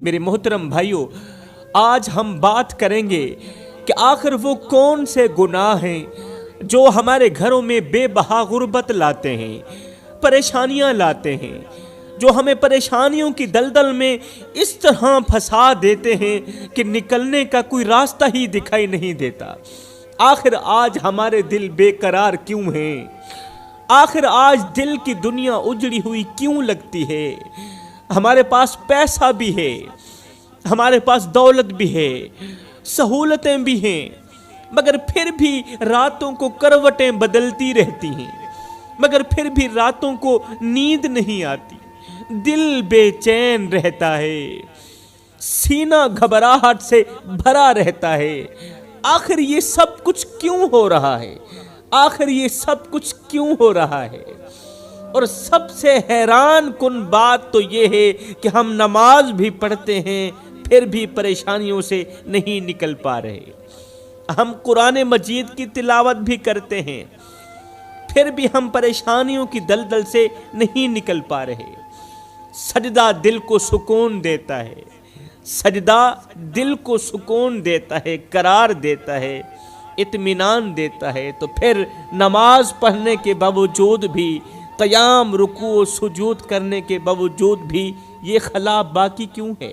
میرے محترم بھائیوں، آج ہم بات کریں گے کہ آخر وہ کون سے گناہ ہیں جو ہمارے گھروں میں بے بہا غربت لاتے ہیں، پریشانیاں لاتے ہیں، جو ہمیں پریشانیوں کی دلدل میں اس طرح پھنسا دیتے ہیں کہ نکلنے کا کوئی راستہ ہی دکھائی نہیں دیتا۔ آخر آج ہمارے دل بے قرار کیوں ہیں؟ آخر آج دل کی دنیا اجڑی ہوئی کیوں لگتی ہے؟ ہمارے پاس پیسہ بھی ہے، ہمارے پاس دولت بھی ہے، سہولتیں بھی ہیں، مگر پھر بھی راتوں کو کروٹیں بدلتی رہتی ہیں، مگر پھر بھی راتوں کو نیند نہیں آتی، دل بے چین رہتا ہے، سینہ گھبراہٹ سے بھرا رہتا ہے۔ آخر یہ سب کچھ کیوں ہو رہا ہے؟ آخر یہ سب کچھ کیوں ہو رہا ہے؟ اور سب سے حیران کن بات تو یہ ہے کہ ہم نماز بھی پڑھتے ہیں پھر بھی پریشانیوں سے نہیں نکل پا رہے، ہم قرآن مجید کی تلاوت بھی کرتے ہیں پھر بھی ہم پریشانیوں کی دلدل سے نہیں نکل پا رہے۔ سجدہ دل کو سکون دیتا ہے، سجدہ دل کو سکون دیتا ہے، قرار دیتا ہے، اطمینان دیتا ہے، تو پھر نماز پڑھنے کے باوجود بھی، قیام رکوع و سجود کرنے کے باوجود بھی یہ خلا باقی کیوں ہے؟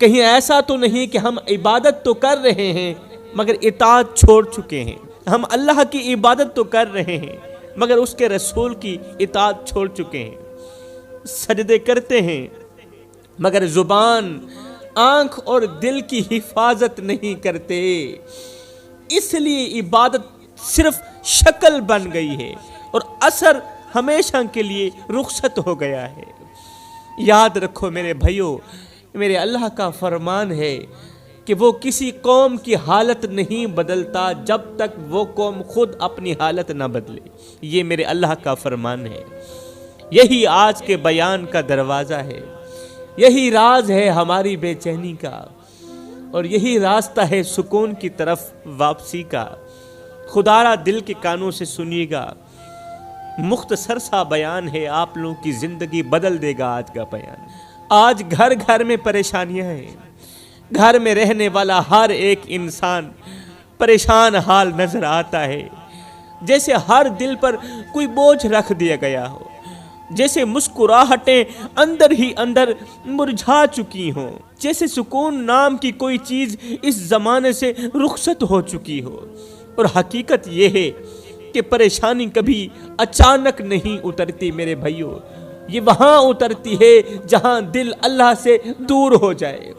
کہیں ایسا تو نہیں کہ ہم عبادت تو کر رہے ہیں مگر اطاعت چھوڑ چکے ہیں؟ ہم اللہ کی عبادت تو کر رہے ہیں مگر اس کے رسول کی اطاعت چھوڑ چکے ہیں، سجدے کرتے ہیں مگر زبان، آنکھ اور دل کی حفاظت نہیں کرتے، اس لیے عبادت صرف شکل بن گئی ہے اور اثر ہمیشہ کے لیے رخصت ہو گیا ہے۔ یاد رکھو میرے بھائیوں، میرے اللہ کا فرمان ہے کہ وہ کسی قوم کی حالت نہیں بدلتا جب تک وہ قوم خود اپنی حالت نہ بدلے۔ یہ میرے اللہ کا فرمان ہے، یہی آج کے بیان کا دروازہ ہے، یہی راز ہے ہماری بے چینی کا، اور یہی راستہ ہے سکون کی طرف واپسی کا۔ خدارا دل کے کانوں سے سنیے گا، مختصر سا بیان ہے، آپ لوگوں کی زندگی بدل دے گا آج کا بیان۔ آج گھر گھر میں پریشانیاں ہیں، گھر میں رہنے والا ہر ایک انسان پریشان حال نظر آتا ہے، جیسے ہر دل پر کوئی بوجھ رکھ دیا گیا ہو، جیسے مسکراہٹیں اندر ہی اندر مرجھا چکی ہوں، جیسے سکون نام کی کوئی چیز اس زمانے سے رخصت ہو چکی ہو۔ اور حقیقت یہ ہے کہ پریشانی کبھی اچانک نہیں اترتی میرے بھائیوں، یہ وہاں اترتی ہے جہاں دل اللہ سے دور ہو جائے۔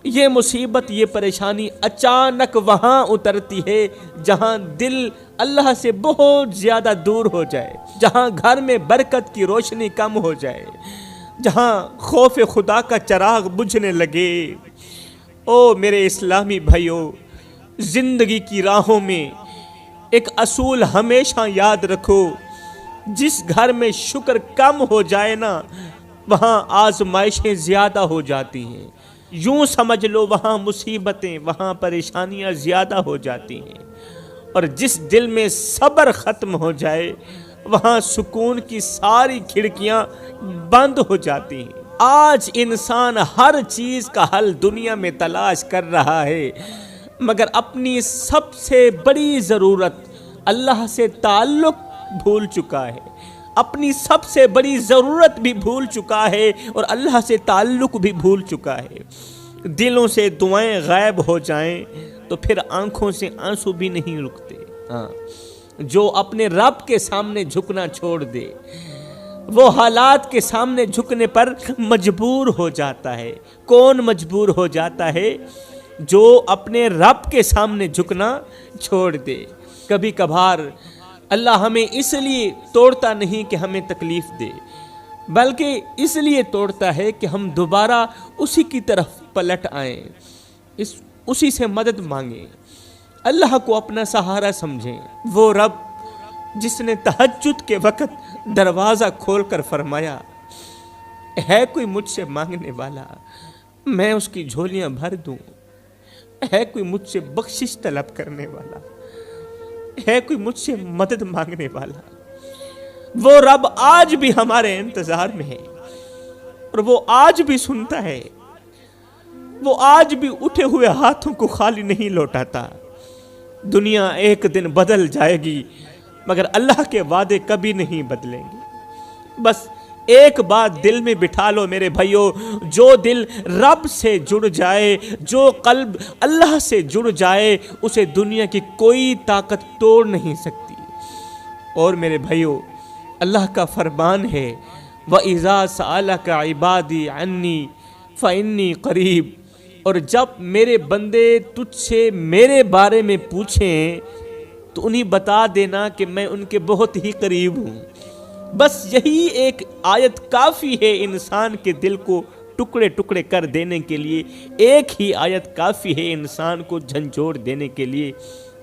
یہ مصیبت، یہ پریشانی اچانک وہاں اترتی ہے جہاں دل اللہ سے بہت زیادہ دور ہو جائے، جہاں گھر میں برکت کی روشنی کم ہو جائے، جہاں خوف خدا کا چراغ بجھنے لگے۔ او میرے اسلامی بھائیوں، زندگی کی راہوں میں ایک اصول ہمیشہ یاد رکھو، جس گھر میں شکر کم ہو جائے نا، وہاں آزمائشیں زیادہ ہو جاتی ہیں، یوں سمجھ لو وہاں مصیبتیں، وہاں پریشانیاں زیادہ ہو جاتی ہیں، اور جس دل میں صبر ختم ہو جائے وہاں سکون کی ساری کھڑکیاں بند ہو جاتی ہیں۔ آج انسان ہر چیز کا حل دنیا میں تلاش کر رہا ہے مگر اپنی سب سے بڑی ضرورت اللہ سے تعلق بھول چکا ہے، اپنی سب سے بڑی ضرورت بھی بھول چکا ہے اور اللہ سے تعلق بھی بھول چکا ہے۔ دلوں سے دعائیں غائب ہو جائیں تو پھر آنکھوں سے آنسو بھی نہیں رکتے۔ جو اپنے رب کے سامنے جھکنا چھوڑ دے وہ حالات کے سامنے جھکنے پر مجبور ہو جاتا ہے۔ کون مجبور ہو جاتا ہے؟ جو اپنے رب کے سامنے جھکنا چھوڑ دے۔ کبھی کبھار اللہ ہمیں اس لیے توڑتا نہیں کہ ہمیں تکلیف دے، بلکہ اس لیے توڑتا ہے کہ ہم دوبارہ اسی کی طرف پلٹ آئیں، اسی سے مدد مانگیں، اللہ کو اپنا سہارا سمجھیں۔ وہ رب جس نے تہجد کے وقت دروازہ کھول کر فرمایا، ہے کوئی مجھ سے مانگنے والا میں اس کی جھولیاں بھر دوں، ہے کوئی مجھ سے بخشش طلب کرنے والا، ہے کوئی مجھ سے مدد مانگنے والا، وہ رب آج بھی ہمارے انتظار میں ہے اور وہ آج بھی سنتا ہے، وہ آج بھی اٹھے ہوئے ہاتھوں کو خالی نہیں لوٹاتا۔ دنیا ایک دن بدل جائے گی مگر اللہ کے وعدے کبھی نہیں بدلیں گے۔ بس ایک بات دل میں بٹھا لو میرے بھائیو، جو دل رب سے جڑ جائے، جو قلب اللہ سے جڑ جائے، اسے دنیا کی کوئی طاقت توڑ نہیں سکتی۔ اور میرے بھائیو، اللہ کا فرمان ہے وَإِذَا سَأَلَكَ عِبَادِي عَنِّي فَإِنِّي قَرِيبٌ، اور جب میرے بندے تجھ سے میرے بارے میں پوچھیں تو انہیں بتا دینا کہ میں ان کے بہت ہی قریب ہوں۔ بس یہی ایک آیت کافی ہے انسان کے دل کو ٹکڑے ٹکڑے کر دینے کے لیے، ایک ہی آیت کافی ہے انسان کو جھنجھوڑ دینے کے لیے۔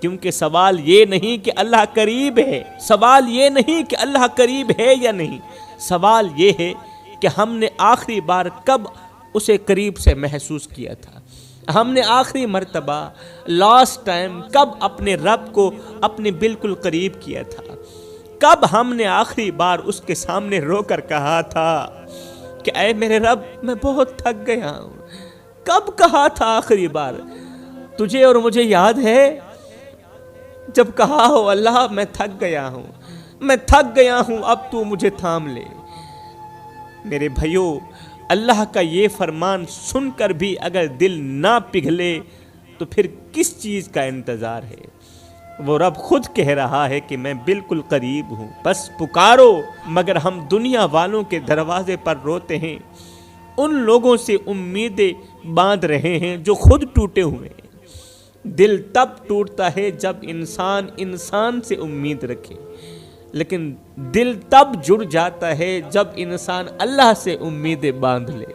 کیونکہ سوال یہ نہیں کہ اللہ قریب ہے، سوال یہ نہیں کہ اللہ قریب ہے یا نہیں، سوال یہ ہے کہ ہم نے آخری بار کب اسے قریب سے محسوس کیا تھا، ہم نے آخری مرتبہ لاسٹ ٹائم کب اپنے رب کو اپنے بالکل قریب کیا تھا، کب ہم نے آخری بار اس کے سامنے رو کر کہا تھا کہ اے میرے رب میں بہت تھک گیا ہوں۔ کب کہا تھا آخری بار؟ تجھے اور مجھے یاد ہے جب کہا ہو اللہ میں تھک گیا ہوں، میں تھک گیا ہوں، اب تو مجھے تھام لے۔ میرے بھائیو، اللہ کا یہ فرمان سن کر بھی اگر دل نہ پگھلے تو پھر کس چیز کا انتظار ہے؟ وہ رب خود کہہ رہا ہے کہ میں بالکل قریب ہوں، بس پکارو۔ مگر ہم دنیا والوں کے دروازے پر روتے ہیں، ان لوگوں سے امیدیں باندھ رہے ہیں جو خود ٹوٹے ہوئے ہیں۔ دل تب ٹوٹتا ہے جب انسان انسان سے امید رکھے، لیکن دل تب جڑ جاتا ہے جب انسان اللہ سے امیدیں باندھ لے۔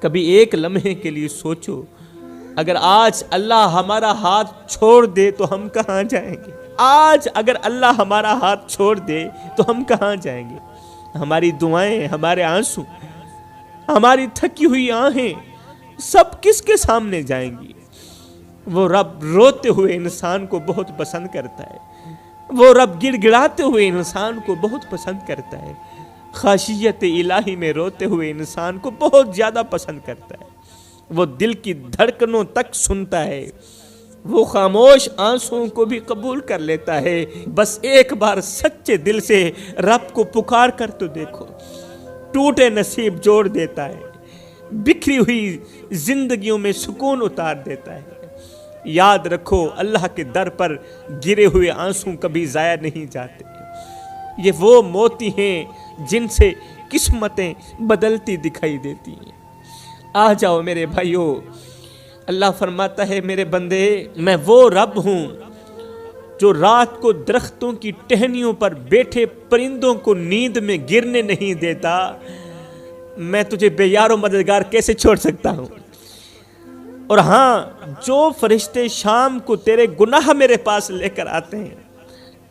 کبھی ایک لمحے کے لیے سوچو، اگر آج اللہ ہمارا ہاتھ چھوڑ دے تو ہم کہاں جائیں گے؟ آج اگر اللہ ہمارا ہاتھ چھوڑ دے تو ہم کہاں جائیں گے؟ ہماری دعائیں، ہمارے آنسو، ہماری تھکی ہوئی آہیں سب کس کے سامنے جائیں گی؟ وہ رب روتے ہوئے انسان کو بہت پسند کرتا ہے، وہ رب گڑ گڑاتے ہوئے انسان کو بہت پسند کرتا ہے، خاشیت الہی میں روتے ہوئے انسان کو بہت زیادہ پسند کرتا ہے۔ وہ دل کی دھڑکنوں تک سنتا ہے، وہ خاموش آنسوؤں کو بھی قبول کر لیتا ہے۔ بس ایک بار سچے دل سے رب کو پکار کر تو دیکھو، ٹوٹے نصیب جوڑ دیتا ہے، بکھری ہوئی زندگیوں میں سکون اتار دیتا ہے۔ یاد رکھو، اللہ کے در پر گرے ہوئے آنسو کبھی ضائع نہیں جاتے، یہ وہ موتی ہیں جن سے قسمتیں بدلتی دکھائی دیتی ہیں۔ آ جاؤ میرے بھائیو، اللہ فرماتا ہے میرے بندے، میں وہ رب ہوں جو رات کو درختوں کی ٹہنیوں پر بیٹھے پرندوں کو نیند میں گرنے نہیں دیتا۔ میں تجھے بے یار و مددگار کیسے چھوڑ سکتا ہوں؟ اور ہاں، جو فرشتے شام کو تیرے گناہ میرے پاس لے کر آتے ہیں،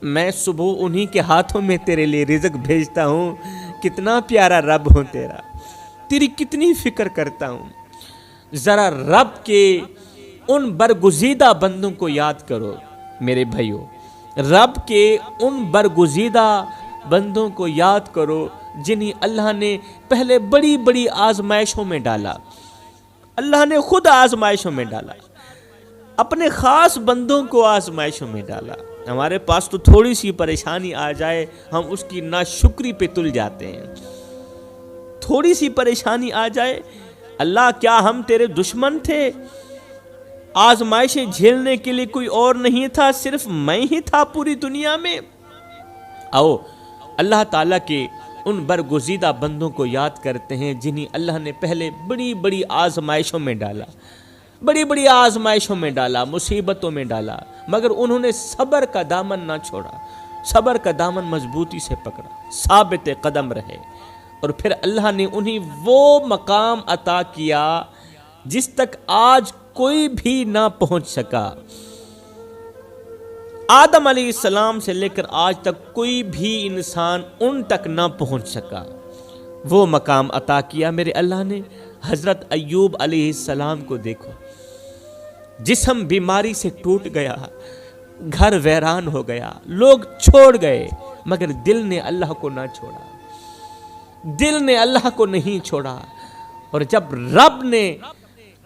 میں صبح انہی کے ہاتھوں میں تیرے لیے رزق بھیجتا ہوں۔ کتنا پیارا رب ہوں تیرا، تیری کتنی فکر کرتا ہوں۔ ذرا رب کے ان برگزیدہ بندوں کو یاد کرو میرے بھائیو، رب کے ان برگزیدہ بندوں کو یاد کرو جنہیں اللہ نے پہلے بڑی بڑی آزمائشوں میں ڈالا۔ اللہ نے خود آزمائشوں میں ڈالا، اپنے خاص بندوں کو آزمائشوں میں ڈالا۔ ہمارے پاس تو تھوڑی سی پریشانی آ جائے ہم اس کی ناشکری پہ تل جاتے ہیں، تھوڑی سی پریشانی آ جائے، اللہ کیا ہم تیرے دشمن تھے؟ آزمائشیں جھیلنے کے لیے کوئی اور نہیں تھا، صرف میں ہی تھا پوری دنیا میں؟ آؤ اللہ تعالیٰ کے ان برگزیدہ بندوں کو یاد کرتے ہیں جنہیں اللہ نے پہلے بڑی بڑی آزمائشوں میں ڈالا، بڑی بڑی آزمائشوں میں ڈالا، مصیبتوں میں ڈالا، مگر انہوں نے صبر کا دامن نہ چھوڑا، صبر کا دامن مضبوطی سے پکڑا، ثابت قدم رہے، اور پھر اللہ نے انہیں وہ مقام عطا کیا جس تک آج کوئی بھی نہ پہنچ سکا۔ آدم علیہ السلام سے لے کر آج تک کوئی بھی انسان ان تک نہ پہنچ سکا، وہ مقام عطا کیا میرے اللہ نے۔ حضرت ایوب علیہ السلام کو دیکھو، جسم بیماری سے ٹوٹ گیا، گھر ویران ہو گیا، لوگ چھوڑ گئے، مگر دل نے اللہ کو نہ چھوڑا، دل نے اللہ کو نہیں چھوڑا۔ اور جب رب نے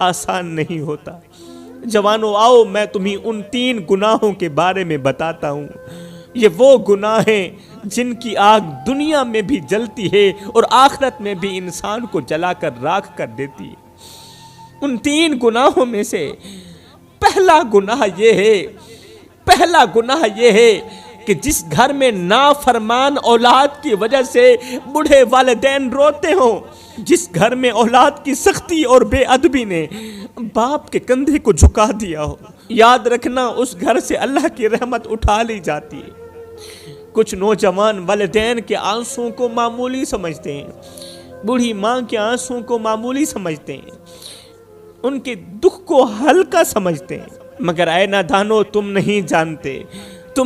آسان نہیں ہوتا۔ جوانوں آؤ میں تمہیں ان 3 گناہوں کے بارے میں بتاتا ہوں۔ یہ وہ گناہ ہیں جن کی آگ دنیا میں بھی جلتی ہے اور آخرت میں بھی انسان کو جلا کر راکھ کر دیتی ہے۔ ان 3 گناہوں میں سے پہلا گناہ یہ ہے کہ جس گھر میں نافرمان اولاد کی وجہ سے بوڑھے والدین روتے ہوں، جس گھر میں اولاد کی سختی اور بے ادبی نے باپ کے کندھے کو جھکا دیا ہو، یاد رکھنا اس گھر سے اللہ کی رحمت اٹھا لی جاتی ہے۔ کچھ نوجوان والدین کے آنسوں کو معمولی سمجھتے ہیں، بوڑھی ماں کے آنسوں کو معمولی سمجھتے ہیں، ان کے دکھ کو ہلکا سمجھتے ہیں، مگر اے نادانو تم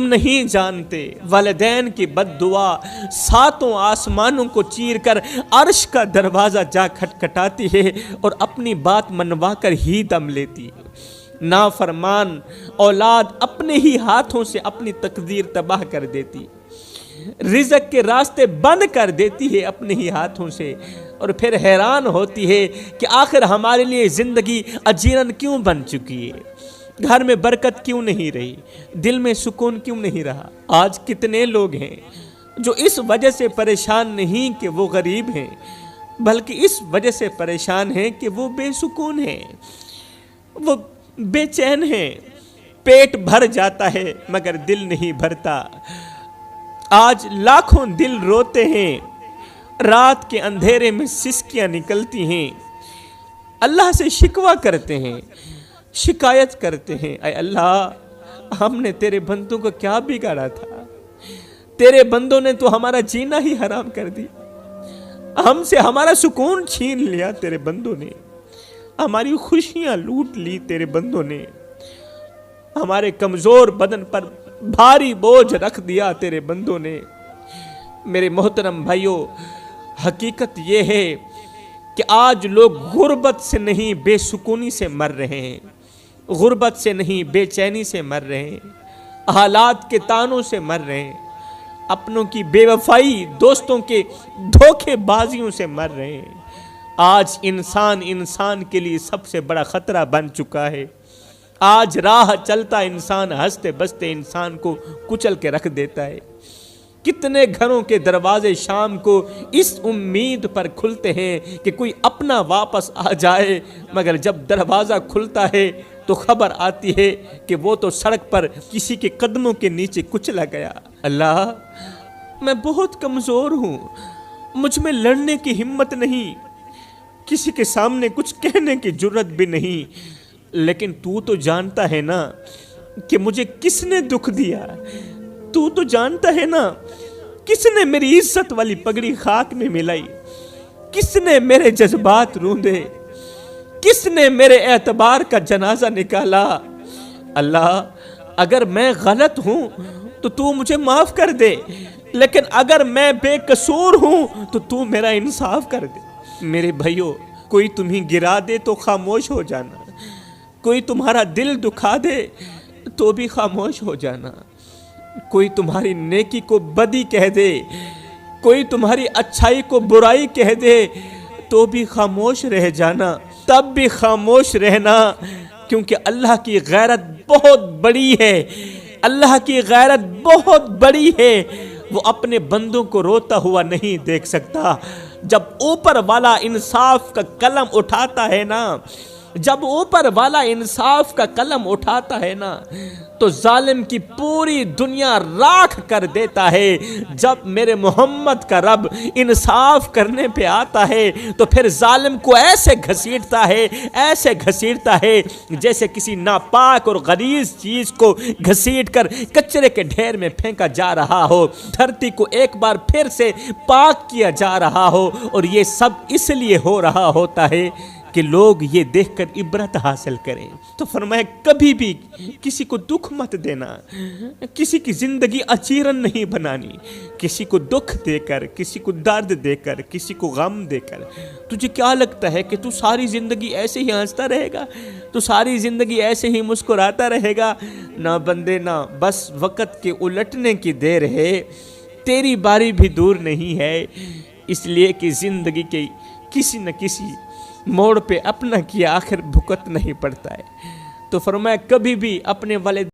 نہیں جانتے والدین کی بد دعا 7 آسمانوں کو چیر کر عرش کا دروازہ جا کھٹکھٹاتی ہے اور اپنی بات منوا کر ہی دم لیتی ہے۔ نافرمان اولاد اپنے ہی ہاتھوں سے اپنی تقدیر تباہ کر دیتی، رزق کے راستے بند کر دیتی ہے اپنے ہی ہاتھوں سے، اور پھر حیران ہوتی ہے کہ آخر ہمارے لیے زندگی اجیرن کیوں بن چکی ہے، گھر میں برکت کیوں نہیں رہی، دل میں سکون کیوں نہیں رہا۔ آج کتنے لوگ ہیں جو اس وجہ سے پریشان نہیں کہ وہ غریب ہیں، بلکہ اس وجہ سے پریشان ہیں کہ وہ بے سکون ہیں، وہ بے چین ہیں، پیٹ بھر جاتا ہے مگر دل نہیں بھرتا۔ آج لاکھوں دل روتے ہیں، رات کے اندھیرے میں سسکیاں نکلتی ہیں، اللہ سے شکوہ کرتے ہیں، شکایت کرتے ہیں، اے اللہ ہم نے تیرے بندوں کو کیا بگاڑا تھا، تیرے بندوں نے تو ہمارا جینا ہی حرام کر دیا، ہم سے ہمارا سکون چھین لیا تیرے بندوں نے، ہماری خوشیاں لوٹ لی تیرے بندوں نے، ہمارے کمزور بدن پر بھاری بوجھ رکھ دیا تیرے بندوں نے۔ میرے محترم بھائیوں، حقیقت یہ ہے کہ آج لوگ غربت سے نہیں بے سکونی سے مر رہے ہیں، غربت سے نہیں بے چینی سے مر رہے ہیں، حالات کے تانوں سے مر رہے ہیں، اپنوں کی بے وفائی، دوستوں کے دھوکے بازیوں سے مر رہے ہیں۔ آج انسان کے لیے سب سے بڑا خطرہ بن چکا ہے۔ آج راہ چلتا انسان ہنستے بستے انسان کو کچل کے رکھ دیتا ہے۔ کتنے گھروں کے دروازے شام کو اس امید پر کھلتے ہیں کہ کوئی اپنا واپس آ جائے، مگر جب دروازہ کھلتا ہے تو خبر آتی ہے کہ وہ تو سڑک پر کسی کے قدموں کے نیچے کچلا گیا۔ اللہ میں بہت کمزور ہوں، مجھ میں لڑنے کی ہمت نہیں، کسی کے سامنے کچھ کہنے کی جرت بھی نہیں، لیکن تو جانتا ہے نا کہ مجھے کس نے دکھ دیا، تو جانتا ہے نا کس نے میری عزت والی پگڑی خاک میں ملائی، کس نے میرے جذبات روندے، کس نے میرے اعتبار کا جنازہ نکالا۔ اللہ اگر میں غلط ہوں تو مجھے معاف کر دے، لیکن اگر میں بے قصور ہوں تو میرا انصاف کر دے۔ میرے بھائیوں، کوئی تمہیں گرا دے تو خاموش ہو جانا، کوئی تمہارا دل دکھا دے تو بھی خاموش ہو جانا، کوئی تمہاری نیکی کو بدی کہہ دے، کوئی تمہاری اچھائی کو برائی کہہ دے تو بھی خاموش رہ جانا، تب بھی خاموش رہنا، کیونکہ اللہ کی غیرت بہت بڑی ہے، اللہ کی غیرت بہت بڑی ہے، وہ اپنے بندوں کو روتا ہوا نہیں دیکھ سکتا۔ جب اوپر والا انصاف کا قلم اٹھاتا ہے نا، جب اوپر والا انصاف کا قلم اٹھاتا ہے نا تو ظالم کی پوری دنیا راکھ کر دیتا ہے۔ جب میرے محمد کا رب انصاف کرنے پہ آتا ہے تو پھر ظالم کو ایسے گھسیٹتا ہے جیسے کسی ناپاک اور غلیظ چیز کو گھسیٹ کر کچرے کے ڈھیر میں پھینکا جا رہا ہو، دھرتی کو ایک بار پھر سے پاک کیا جا رہا ہو، اور یہ سب اس لیے ہو رہا ہوتا ہے کہ لوگ یہ دیکھ کر عبرت حاصل کریں۔ تو فرمایا کبھی بھی کسی کو دکھ مت دینا، کسی کی زندگی اچیرن نہیں بنانی، کسی کو دکھ دے کر، کسی کو درد دے کر، کسی کو غم دے کر۔ تجھے کیا لگتا ہے کہ تو ساری زندگی ایسے ہی ہنستا رہے گا، تو ساری زندگی ایسے ہی مسکراتا رہے گا؟ نہ بندے نہ، بس وقت کے الٹنے کی دیر ہے، تیری باری بھی دور نہیں ہے، اس لیے کہ زندگی کے کسی نہ کسی موڑ پہ اپنا کیا آخر بھکت نہیں پڑتا ہے۔ تو فرمایا کبھی بھی اپنے والد